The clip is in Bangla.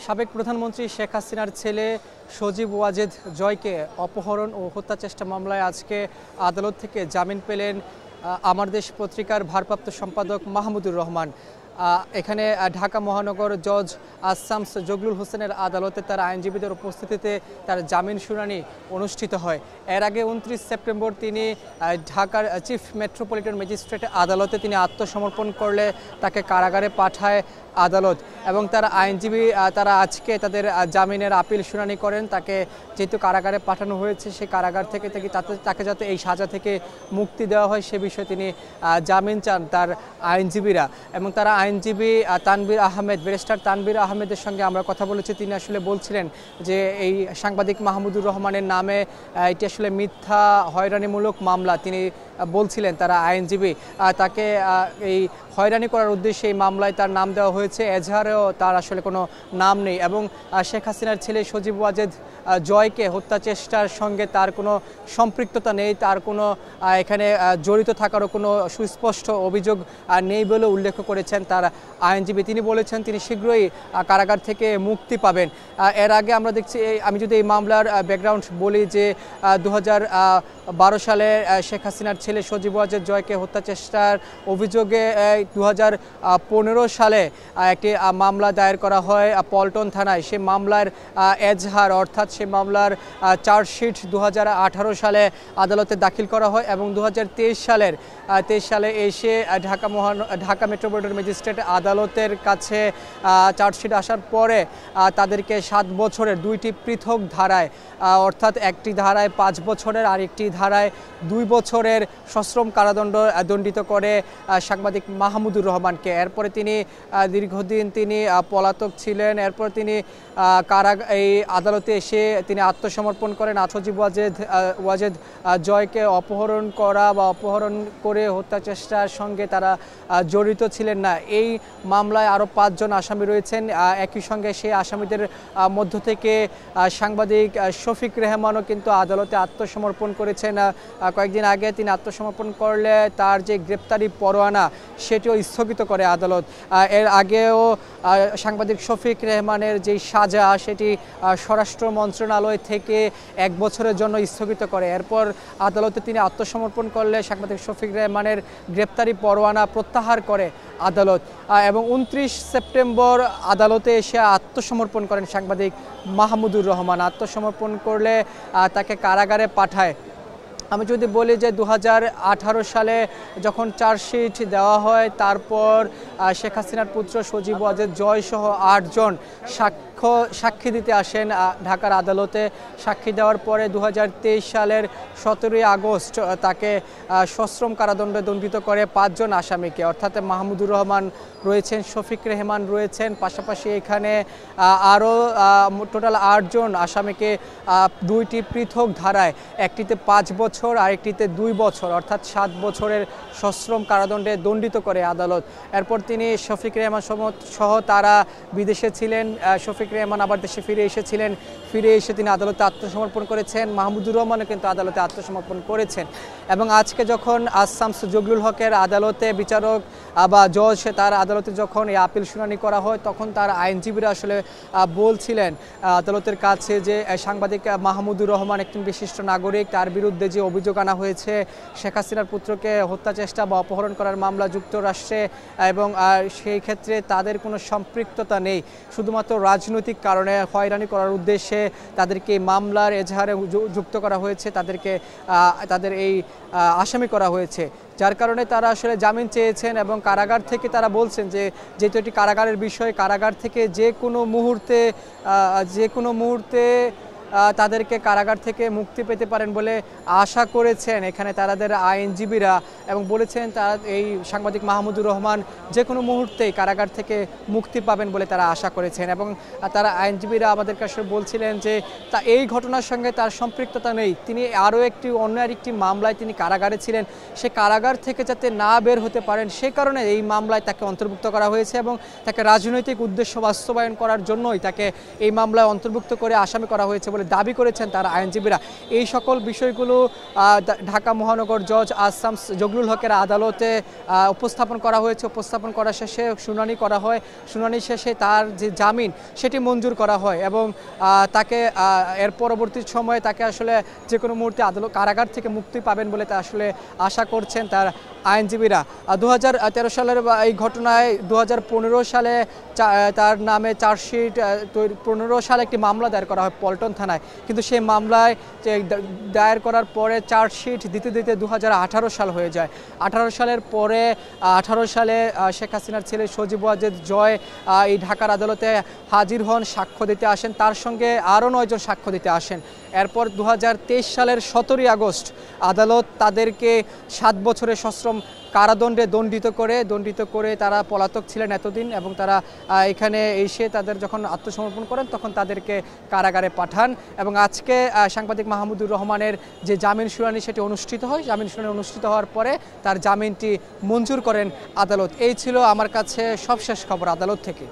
সাবেক প্রধানমন্ত্রী শেখ হাসিনার ছেলে সজীব ওয়াজেদ জয়কে অপহরণ ও হত্যা চেষ্টা মামলায় আজকে আদালত থেকে জামিন পেলেন আমার দেশ পত্রিকার ভারপ্রাপ্ত সম্পাদক মাহমুদুর রহমান। এখানে ঢাকা মহানগর জজ শামস জগলুল হোসেনের আদালতে তার আইনজীবীদের উপস্থিতিতে তার জামিন শুনানি অনুষ্ঠিত হয়। এর আগে 29 সেপ্টেম্বর তিনি ঢাকার চিফ মেট্রোপলিটন ম্যাজিস্ট্রেট আদালতে তিনি আত্মসমর্পণ করলে তাকে কারাগারে পাঠায় আদালত এবং তার আইনজীবী তারা আজকে তাদের জামিনের আপিল শুনানি করেন। তাকে যেহেতু কারাগারে পাঠানো হয়েছে সেই কারাগার থেকে তাকে যাতে এই সাজা থেকে মুক্তি দেওয়া হয় সে বিষয়ে তিনি জামিন চান তার আইনজীবীরা। এবং তারা আইনজীবী তানবীর আহমেদ ব্যারিস্টার তানবীর আহমেদের সঙ্গে আমরা কথা বলেছি। তিনি আসলে বলছিলেন যে এই সাংবাদিক মাহমুদুর রহমানের নামে এটি আসলে মিথ্যা হয়রানিমূলক মামলা। তিনি বলছিলেন তারা আইনজীবী তাকে এই হয়রানি করার উদ্দেশ্যে এই মামলায় তার নাম দেওয়া হয়েছে, এজাহারেও তার আসলে কোনো নাম নেই এবং শেখ হাসিনার ছেলে সজীব ওয়াজেদ জয়কে হত্যা চেষ্টার সঙ্গে তার কোনো সম্পৃক্ততা নেই, তার কোনো এখানে জড়িত থাকারও কোনো সুস্পষ্ট অভিযোগ নেই বলে উল্লেখ করেছেন তার আইনজীবী। তিনি বলেছেন তিনি শীঘ্রই কারাগার থেকে মুক্তি পাবেন। এর আগে আমরা দেখছি আমি যদি এই মামলার ব্যাকগ্রাউন্ড বলি যে 2012 সালে শেখ হাসিনার ছেলে সজীব ওয়াজেদ জয়কে হত্যা চেষ্টার অভিযোগে 2015 সালে একটি মামলা দায়ের করা হয় পল্টন থানায়। সেই মামলার এজাহার অর্থাৎ সেই মামলার চার্জশিট 2018 সালে আদালতে দাখিল করা হয় এবং 2023 সালে এসে ঢাকা মেট্রোপলিটন ম্যাজিস্ট্রেট আদালতের কাছে চার্জশিট আসার পরে তাদেরকে 7 বছরের দুইটি পৃথক ধারায় অর্থাৎ একটি ধারায় 5 বছরের আর একটি ধারায় 2 বছরের সশ্রম কারাদণ্ড দণ্ডিত করে সাংবাদিক মাহমুদুর রহমানকে। এরপরে তিনি দীর্ঘদিন তিনি পলাতক ছিলেন। এরপর তিনি এই আদালতে এসে তিনি আত্মসমর্পণ করেন। সজীব ওয়াজেদ জয়কে অপহরণ করা বা অপহরণ করে হত্যা চেষ্টার সঙ্গে তারা জড়িত ছিলেন না। এই মামলায় আরও 5 জন আসামি রয়েছেন। একই সঙ্গে সেই আসামিদের মধ্য থেকে সাংবাদিক শফিক রেহমানও কিন্তু আদালতে আত্মসমর্পণ করেছেন। কয়েকদিন আগে তিনি আত্মসমর্পণ করলে তার যে গ্রেপ্তারি পরোয়ানা সেটিও স্থগিত করে আদালত। এর আগেও সাংবাদিক শফিক রেহমানের যেই সাজা সেটি স্বরাষ্ট্র মন্ত্রণালয় থেকে 1 বছরের জন্য স্থগিত করে। এরপর আদালতে তিনি আত্মসমর্পণ করলে সাংবাদিক শফিক রেহমানের গ্রেপ্তারি পরোয়ানা প্রত্যাহার করে আদালত এবং 29 সেপ্টেম্বর আদালতে এসে আত্মসমর্পণ করেন সাংবাদিক মাহমুদুর রহমান। আত্মসমর্পণ করলে তাকে কারাগারে পাঠায়। আমি যদি বলি যে 2018 সালে যখন চার্জশিট দেওয়া হয় তারপর শেখ হাসিনার পুত্র সজীব ওয়াজেদ জয় সহ 8 জন সাক্ষী দিতে আসেন ঢাকার আদালতে। সাক্ষী দেওয়ার পরে 2023 সালের 17 আগস্ট তাকে সশ্রম কারাদণ্ডে দণ্ডিত করে 5 জন আসামিকে অর্থাৎ মাহমুদুর রহমান রয়েছেন, শফিক রেহমান রয়েছেন, পাশাপাশি এখানে আরও টোটাল 8 জন আসামিকে 2টি পৃথক ধারায় একটিতে 5 বছর আরেকটিতে 2 বছর অর্থাৎ 7 বছরের সশ্রম কারাদণ্ডে দণ্ডিত করে আদালত। এরপর তিনি শফিক রেহমান সহ তারা বিদেশে ছিলেন। শফিক রেহমান আবার দেশে ফিরে এসেছিলেন। ফিরে এসে তিনি আদালতে আত্মসমর্পণ করেছেন। মাহমুদুর রহমানও কিন্তু আদালতে আত্মসমর্পণ করেছেন এবং আজকে যখন শামস জগলুল হকের আদালতে বিচারক বা জজ তার আদালতে যখন এই আপিল শুনানি করা হয় তখন তার আইনজীবীরা আসলে বলছিলেন আদালতের কাছে যে সাংবাদিক মাহমুদুর রহমান একজন বিশিষ্ট নাগরিক, তার বিরুদ্ধে যে অভিযোগ আনা হয়েছে শেখ হাসিনার পুত্রকে হত্যা চেষ্টা বা অপহরণ করার মামলা যুক্তরাষ্ট্রে এবং সেই ক্ষেত্রে তাদের কোনো সম্পৃক্ততা নেই, শুধুমাত্র রাজনৈতিক কারণে হয়রানি করার উদ্দেশ্যে তাদেরকে মামলার এজাহারে যুক্ত করা হয়েছে, তাদের এই আসামি করা হয়েছে, যার কারণে তারা আসলে জামিন চেয়েছেন এবং কারাগার থেকে তারা বলছেন যে যেহেতু এটি কারাগারের বিষয় কারাগার থেকে যে কোনো মুহূর্তে তাদেরকে কারাগার থেকে মুক্তি পেতে পারেন বলে আশা করেছেন এখানে তাদের আইনজীবীরা এবং বলেছেন তারা এই সাংবাদিক মাহমুদুর রহমান যে কোনো মুহূর্তেই কারাগার থেকে মুক্তি পাবেন বলে তারা আশা করেছেন এবং তারা আইনজীবীরা আমাদের কাছে বলছিলেন যে এই ঘটনার সঙ্গে তার সম্পৃক্ততা নেই। তিনি আরও অন্য আরেকটি মামলায় তিনি কারাগারে ছিলেন, সে কারাগার থেকে যাতে না বের হতে পারেন সে কারণে এই মামলায় তাকে অন্তর্ভুক্ত করা হয়েছে এবং তাকে রাজনৈতিক উদ্দেশ্য বাস্তবায়ন করার জন্যই তাকে এই মামলায় অন্তর্ভুক্ত করে আসামি করা হয়েছে বলে দাবি করেছেন তার আইনজীবীরা। এই সকল বিষয়গুলো ঢাকা মহানগর জজ আসাম জগলুল হকের আদালতে উপস্থাপন করা হয়েছে। উপস্থাপন করা শেষে শুনানি করা হয়। শুনানি শেষে তার যে জামিন সেটি মঞ্জুর করা হয় এবং তাকে এর পরবর্তী সময়ে তাকে আসলে যে কোনো মুহূর্তে আদালত কারাগার থেকে মুক্তি পাবেন বলে তা আসলে আশা করছেন তার আইনজীবীরা। 2013 সালের এই ঘটনায় 2015 সালে তার নামে চার্জশিট 15 সালে একটি মামলা দায়ের করা হয় পল্টন থানায়, কিন্তু সেই মামলায় দায়ের করার পরে চার্জশিট দিতে দিতে 2018 সাল হয়ে যায়। 18 সালের পরে 18 সালে শেখ হাসিনার ছেলে সজীব ওয়াজেদ জয় এই ঢাকার আদালতে হাজির হন, সাক্ষ্য দিতে আসেন। তার সঙ্গে আরও 9 জন সাক্ষ্য দিতে আসেন। এরপর 2023 সালের 17 আগস্ট আদালত তাদেরকে 7 বছরের সশ্রম কারাদণ্ডে দণ্ডিত করে তারা পলাতক ছিলেন এতদিন এবং তারা এখানে এসে তাদের যখন আত্মসমর্পণ করেন তখন তাদেরকে কারাগারে পাঠান এবং আজকে সাংবাদিক মাহমুদুর রহমানের যে জামিন শুনানি সেটি অনুষ্ঠিত হয়। জামিন শুনানি অনুষ্ঠিত হওয়ার পরে তার জামিনটি মঞ্জুর করেন আদালত। এই ছিল আমার কাছে সবশেষ খবর আদালত থেকে।